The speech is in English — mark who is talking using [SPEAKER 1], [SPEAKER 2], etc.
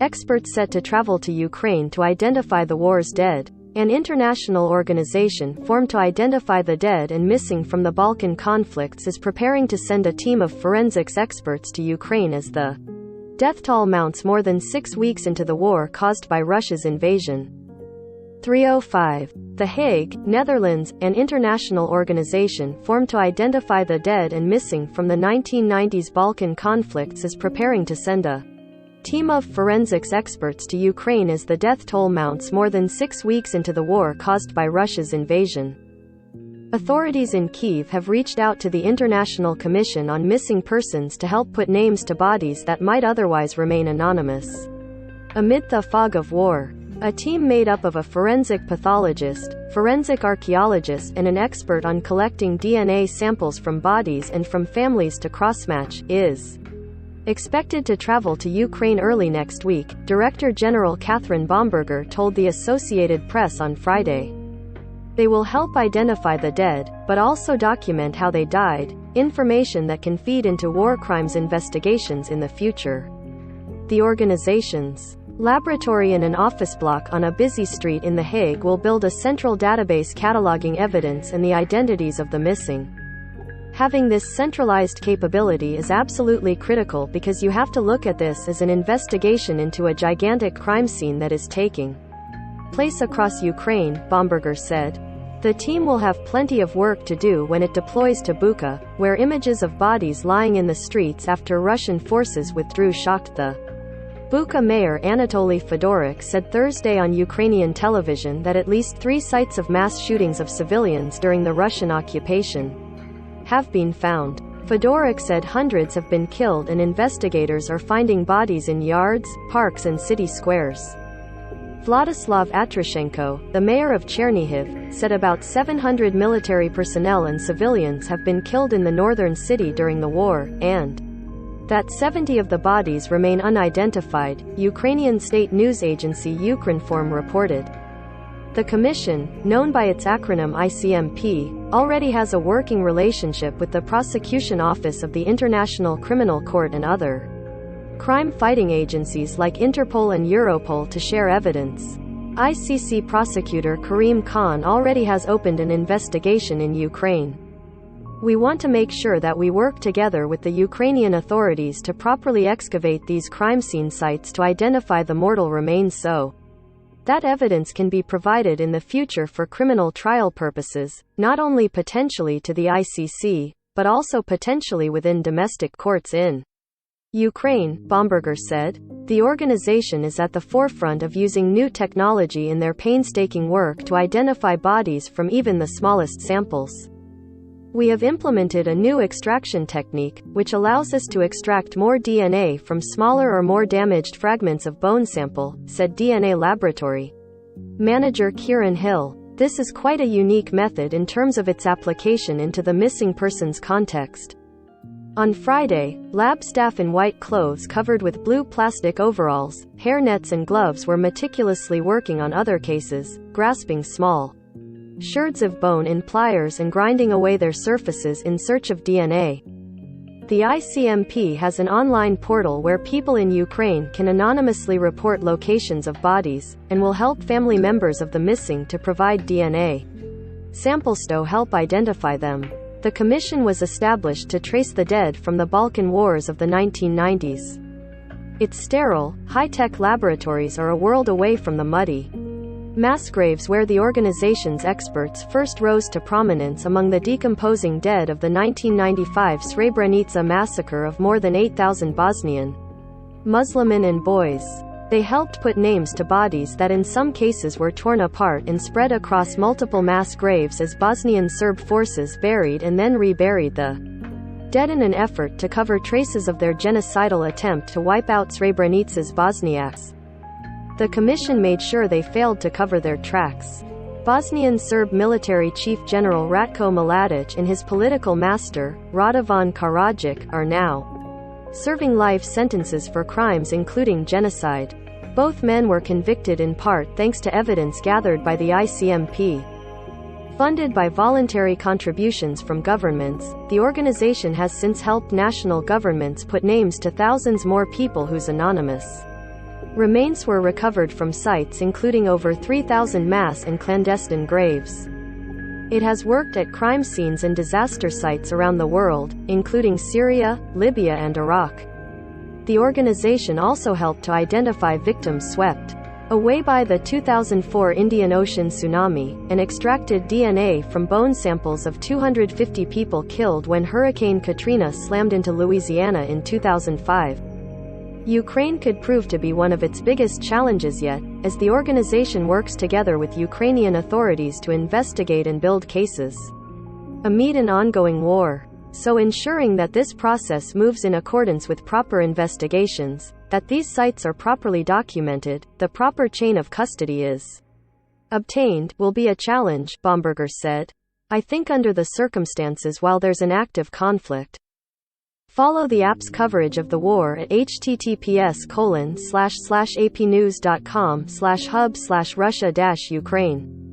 [SPEAKER 1] Experts set to travel to Ukraine to identify the war's dead. An international organization formed to identify the dead and missing from the Balkan conflicts is preparing to send a team of forensics experts to Ukraine as the death toll mounts more than 6 weeks into the war caused by Russia's invasion. 305. The Hague, Netherlands, an international organization formed to identify the dead and missing from the 1990s Balkan conflicts is preparing to send a team of forensics experts to Ukraine as the death toll mounts more than 6 weeks into the war caused by Russia's invasion. Authorities in Kyiv have reached out to the International Commission on Missing Persons to help put names to bodies that might otherwise remain anonymous. Amid the fog of war, a team made up of a forensic pathologist, forensic archaeologist and an expert on collecting DNA samples from bodies and from families to crossmatch is expected to travel to Ukraine early next week, Director General Catherine Bomberger told the Associated Press on Friday. They will help identify the dead, but also document how they died, information that can feed into war crimes investigations in the future. The organization's laboratory in an office block on a busy street in The Hague will build a central database cataloging evidence and the identities of the missing. Having this centralized capability is absolutely critical because you have to look at this as an investigation into a gigantic crime scene that is taking place across Ukraine, Bomberger said. The team will have plenty of work to do when it deploys to Bucha, where images of bodies lying in the streets after Russian forces withdrew shocked the Bucha mayor Anatoly Fedorik said Thursday on Ukrainian television that at least 3 sites of mass shootings of civilians during the Russian occupation have been found. Fedorik said hundreds have been killed and investigators are finding bodies in yards, parks and city squares. Vladislav Atrashenko, the mayor of Chernihiv, said about 700 military personnel and civilians have been killed in the northern city during the war, and that 70 of the bodies remain unidentified, Ukrainian state news agency Ukrinform reported. The commission, known by its acronym ICMP, already has a working relationship with the prosecution office of the International Criminal Court and other crime-fighting agencies like Interpol and Europol to share evidence. ICC prosecutor Karim Khan already has opened an investigation in Ukraine. We want to make sure that we work together with the Ukrainian authorities to properly excavate these crime scene sites to identify the mortal remains so that evidence can be provided in the future for criminal trial purposes, not only potentially to the ICC, but also potentially within domestic courts in Ukraine, Bomberger said. The organization is at the forefront of using new technology in their painstaking work to identify bodies from even the smallest samples. We have implemented a new extraction technique, which allows us to extract more DNA from smaller or more damaged fragments of bone sample, said DNA Laboratory manager Kieran Hill. This is quite a unique method in terms of its application into the missing persons context. On Friday, lab staff in white clothes covered with blue plastic overalls, hairnets and gloves were meticulously working on other cases, grasping small sherds of bone in pliers and grinding away their surfaces in search of DNA. The ICMP has an online portal where people in Ukraine can anonymously report locations of bodies, and will help family members of the missing to provide DNA samples to help identify them. The commission was established to trace the dead from the Balkan Wars of the 1990s. Its sterile, high-tech laboratories are a world away from the muddy mass graves where the organization's experts first rose to prominence among the decomposing dead of the 1995 Srebrenica massacre of more than 8,000 Bosnian Muslimen and boys. They helped put names to bodies that in some cases were torn apart and spread across multiple mass graves as Bosnian Serb forces buried and then reburied the dead in an effort to cover traces of their genocidal attempt to wipe out Srebrenica's Bosniaks. The commission made sure they failed to cover their tracks. Bosnian Serb military chief general Ratko Mladic and his political master, Radovan Karadzic, are now serving life sentences for crimes including genocide. Both men were convicted in part thanks to evidence gathered by the ICMP. Funded by voluntary contributions from governments, the organization has since helped national governments put names to thousands more people whose anonymous Remains were recovered from sites including over 3,000 mass and clandestine graves. It has worked at crime scenes and disaster sites around the world, including Syria, Libya and Iraq. The organization also helped to identify victims swept away by the 2004 Indian Ocean tsunami, and extracted DNA from bone samples of 250 people killed when Hurricane Katrina slammed into Louisiana in 2005. Ukraine could prove to be one of its biggest challenges yet, as the organization works together with Ukrainian authorities to investigate and build cases amid an ongoing war. So ensuring that this process moves in accordance with proper investigations, that these sites are properly documented, the proper chain of custody is obtained, will be a challenge, Bomberger said. I think under the circumstances while there's an active conflict. Follow the app's coverage of the war at https://apnews.com/hub/Russia-Ukraine.